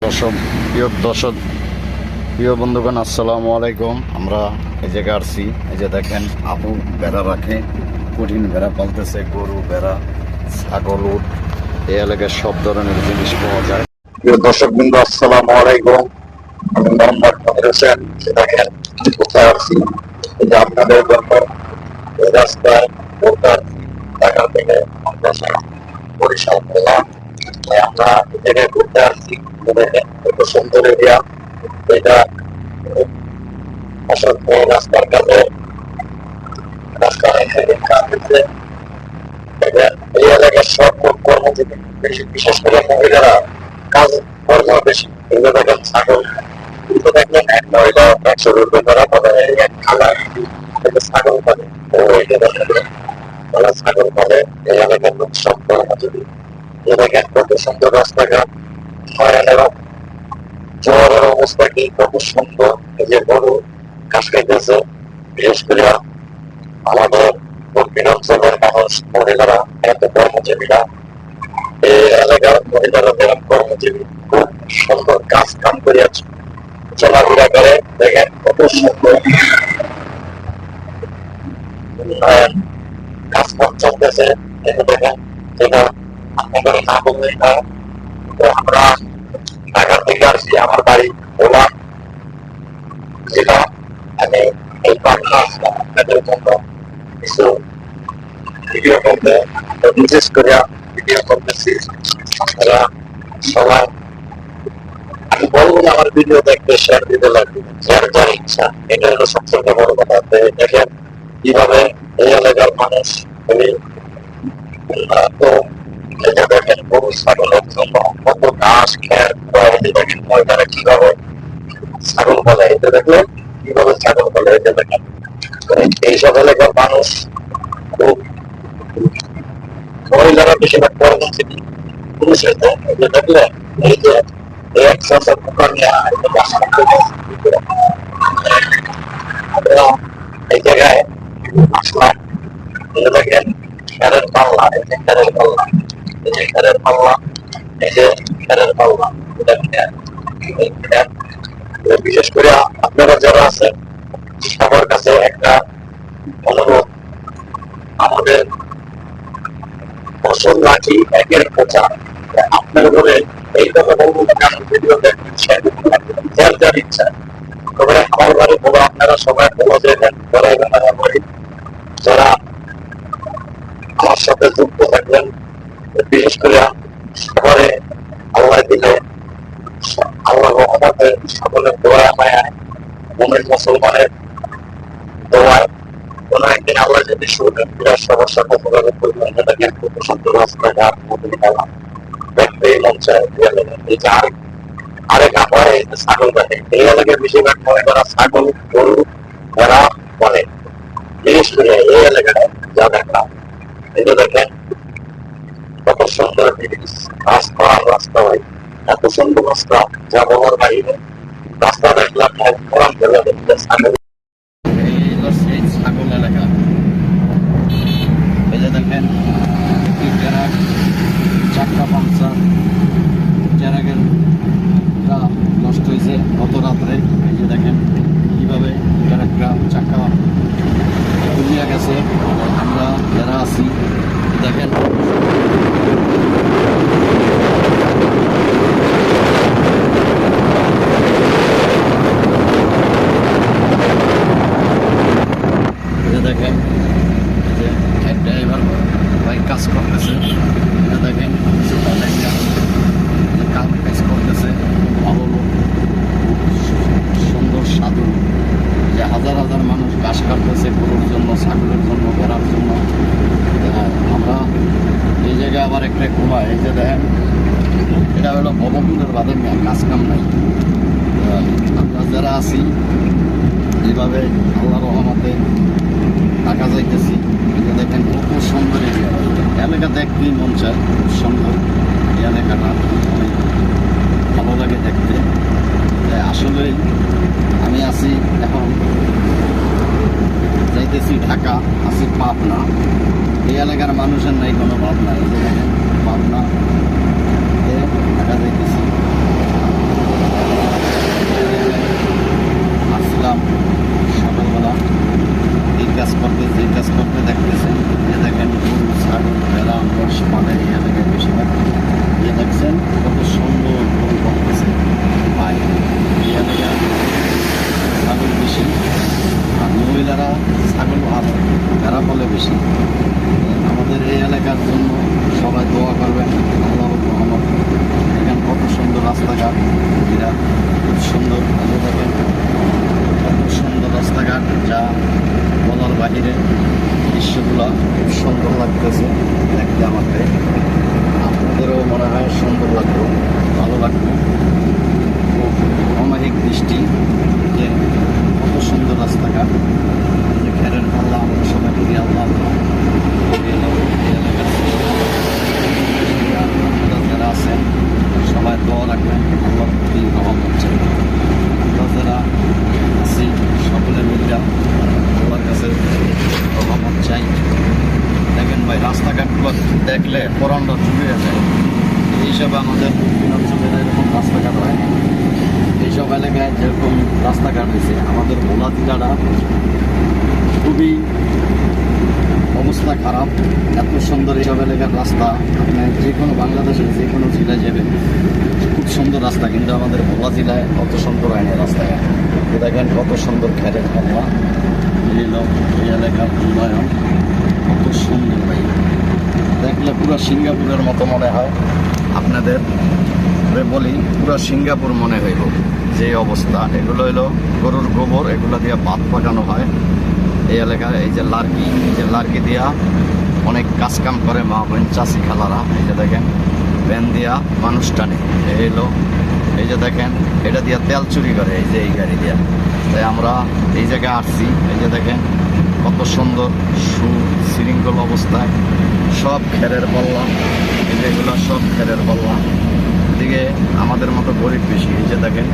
দর্শক প্রিয় বন্ধুগণ, আসসালামু আলাইকুম। আমরা এই জায়গায় আসছি, এই যে দেখেন আপু বেড়া রাখে, কঠিন বেড়া পালতেছে, গরু বেড়া, ছাগল, উট, এই এলাকায় সব ধরনের জিনিস পাওয়া যায়। প্রিয় দর্শক বৃন্দ, আসসালামু আলাইকুম। আমি মোহাম্মদ মনির হোসেন। দেখেন কোথায় আসছি, এই যে আপনাদের জন্য এই রাস্তায় ঢাকা থেকে বরিশাল করলাম। আমরা এই জায়গায় ঘুরতে আসছি, এত সুন্দর এরিয়া। এটা অসংখ্য রাস্তার কাছে এই এলাকার সব কর্মজীবী, বিশেষ করে মহিলারা কাজ কর্ম বেশি। এগুলো দেখেন ছাগল, কিন্তু দেখলেন এক মহিলা 100 রুপে ধরা পড়ে এক খালা ছাগল পালে, ও এটা দেখেন ওরা ছাগল পালে। এই এলাকার লোক সব কর্মজীবী। এই দেখেন কত সুন্দর রাস্তাঘাট, জোয়ারের অবস্থা কি কত সুন্দর। এই যে গরু ঘাস খাইতেছে। বিশেষ করে আমাদের দক্ষিণ অঞ্চলের মানুষ, মহিলারা এত কর্মজীবীরা, এই এলাকার মহিলারা যেরকম কর্মজীবী, খুব সুন্দর কাজ কাম করে চলাফেরা করে। দেখেন কত সুন্দর কাজ কাম চলতেছে। দেখেন যেটা আপনাদের না বললেই না। তো আমরা ঢাকা থেকে আসছি, আমার বাড়ি ওলা, যেটা আমি এই পাবনা আসলাম আপনাদের জন্য কিছু ভিডিও করতে, বিশেষ করে ভিডিও করতেছি। আপনারা সবাই, আমি বলবো না আমার ভিডিও দেখতে শেয়ার দিতে লাগবে, যার যার ইচ্ছা, এটা হলো সবচেয়ে বড় কথা। দেখেন কিভাবে এই এলাকার মানুষ তো দেখেন গরু ছাগলের জন্য কত ঘাস খের, দেখেন মহিলারা কিভাবে ছাগল বলে, এটা দেখলে কিভাবে ছাগল বলে, এটা দেখেন। এইসব এলাকার মানুষ খুব, মহিলারা বেশিরভাগ কর্মজীবী, পুরুষের তো দেখলে এই যে এক সরকার পোকা নিয়ে এই জায়গায় আসলাম। দেখেন খেরের পাল্লা, এই যে খেরের পাল্লা, এই যে খেরের পাল্লা, এই যে খেরের পাল্লা, বিশেষ করে আপনারা যারা আছেন সবার কাছে একটা অনুরোধ, আমাদের ফসল রাখি একের প্রচার। আপনার ঘরে এই কথা বলবো, ভিডিও দেখছেন যার যার ইচ্ছা। তবে আমার ঘরে বলো, আপনারা সবাই বলো যে যারা আমার সাথে যুক্ত থাকবেন, বিশেষ করে শহরে আল্লাহ দিলে, আল্লাহ রহমতে, সকলের দোয়া মায়ায়, মনের মুসলমানের দোয়ায় কোনো একদিন আল্লাহ যদি সুবিধার সমস্যা কতভাবে করবেন, যেটাকে খুব সুন্দর রাস্তাঘাট দেখতেই মন চায়। আরেক আবার এই যে ছাগল দেখে, এই এলাকায় বেশিরভাগ মনে করা ছাগল, গরু, ভেড়া বলে। বিশেষ করে এই এলাকায় যা দেখলাম, এটা দেখেন কত সুন্দর রাস্তা। রাস্তা ভাই এত সুন্দর রাস্তা, যা বলার বাইরে। রাস্তা দেখলাম ছাগল, ছাগল এলাকা। এই যে দেখেন চারটা পাংচার, ট্রাকের নষ্ট হয়েছে গত রাত্রে। এই যে দেখেন কিভাবে ট্রাকটা চাকা দুনিয়া গেছে। আমরা যারা আছি দেখেন দেখেন যে এক ড্রাইভার ভাই কাজ করতেছে। দেখেন কাজ করতেছে, ভালো লোক, সুন্দর সাধু, যে হাজার হাজার মানুষ ঘাস কাটতেছে গরুর জন্য, ছাগলের জন্য, ভেড়ার জন্য। আমরা এই জায়গায় আবার একটা কুয়া, এই যে দেখেন এটা হলো ভবকুণ্ডের বাদে কাজ কাম নাই। আমরা যারা আছি এইভাবে আল্লাহ রহমতে ঢাকা যাইতেছি। দেখেন কত সুন্দর এরিয়া, এলাকা দেখতেই মন চায়, খুব সুন্দর এই এলাকাটা, অনেক ভালো লাগে দেখতে। আসলে আমি আছি এখন, যাইতেছি ঢাকা, আছি পাবনা। এই এলাকার মানুষের নাই কোনো ভাবনা। এই যে দেখেন পাবনা ঢাকা যাইতেছি। রাস্তাঘাট এরা খুব সুন্দর, ভালো থাকেন। কত সুন্দর রাস্তাঘাট, যা বলার বাহিরে। দৃশ্যগুলো খুব সুন্দর লাগতেছে দেখতে আমাকে। আপনাদেরও মনে হয় সুন্দর লাগবে, ভালো লাগবে। খুব অমায়িক দৃষ্টি, যে কত সুন্দর রাস্তাঘাট, যে ঘেরের পাল্লা। আমরা সবাই করি আল্লাহ যারা আছেন সবাই দোয়া রাখবেন, আল্লাহর প্রতি রহমত চাই। আমরা যারা আছি সকলে মিলে আল্লাহর কাছে রহমত চাই। দেখেন ভাই, রাস্তাঘাটগুলো দেখলে পরানটা জুড়ে যায়। এই হিসাবে আমাদের দক্ষিণ অঞ্চলের এরকম রাস্তাঘাট হয়। এইসব এলাকায় যেরকম রাস্তাঘাট হয়েছে, আমাদের ভোলা জেলাটা খুবই অবস্থা খারাপ। এত সুন্দর এইসব এলাকার রাস্তা, আপনি যে কোনো বাংলাদেশের যে কোনো জেলায় যাবেন, খুব সুন্দর রাস্তা, কিন্তু আমাদের ভোলা জেলায় অত সুন্দর হয় না রাস্তাঘাট। দেখেন কত সুন্দর খেরের পাল্লা, এই এলাকার উন্নয়ন কত সুন্দর ভাই। দেখলে পুরো সিঙ্গাপুরের মতো মনে হয়। আপনাদের বলি, পুরো সিঙ্গাপুর মনে হইব যে অবস্থা। এগুলো হলো গরুর গোবর, এগুলো দিয়ে ভাত পাকানো হয় এই এলাকায়। এই যে লার্কি দিয়া অনেক কাজ কাম করে মা বোন চাষি খালারা। এই যে দেখেন ভ্যান দিয়া মানুষ টানে। এই যে দেখেন এটা দিয়া তেল চুরি করে, এই যে এই গাড়ি দিয়া। তাই আমরা এই জায়গায় আসছি। এই যে দেখেন কত সুন্দর সুশৃঙ্খল অবস্থায় সব খেরের পাল্লা, এই যেগুলো সব খেরের পাল্লা। এদিকে আমাদের মতো গরিব বেশি। এই যে দেখেন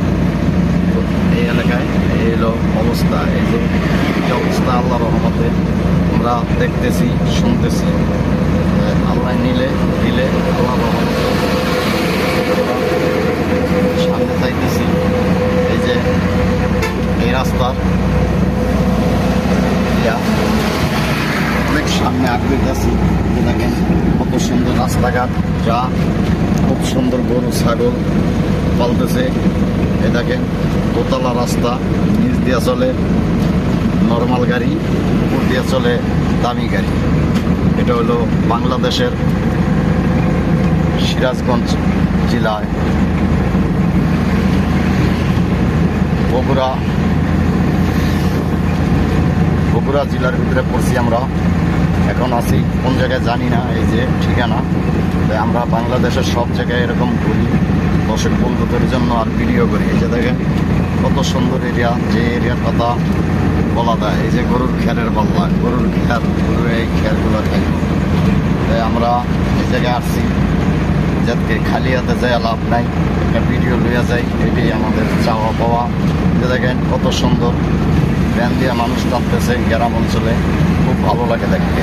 এই এলাকায় এই হলো অবস্থা। এই যে অবস্থা আল্লাহ রহমতে আমরা দেখতেছি, শুনতেছি। আল্লাহ দিলে আল্লাহ রহমতে সামনে চাইতেছি। এই যে এই রাস্তার অনেক সামনে আগড়িতেছি। দেখেন কত সুন্দর রাস্তাঘাট, যা খুব সুন্দর গরু ছাগল পালতেছে। এ দেখেন দোতলা রাস্তা, নিচ দিয়ে চলে নর্মাল গাড়ি, উপর দিয়ে চলে দামি গাড়ি। এটা হলো বাংলাদেশের সিরাজগঞ্জ জেলায় বগুড়া জেলার ভিতরে পড়ছি আমরা। এখন আছি কোন জায়গায় জানি না, এই যে ঠিকানা। তাই আমরা বাংলাদেশের সব জায়গায় এরকম ঘুরি দর্শক বন্ধুদের জন্য আর ভিডিও করি। এই যে দেখেন কত সুন্দর এরিয়া, যে এরিয়ার কথা বলা যায়। এই যে গরুর খেরের পাল্লা, গরুর এই খেরগুলো খাই। তাই আমরা এই জায়গায় আসছি, যাতে খালি হাতে যায় লাভ নাই, একটা ভিডিও লইয়া যাই, এটাই আমাদের চাওয়া পাওয়া। যে দেখেন কত সুন্দর ভ্যান দিয়ে মানুষ টানতেছে গ্রাম অঞ্চলে, খুব ভালো লাগে দেখতে।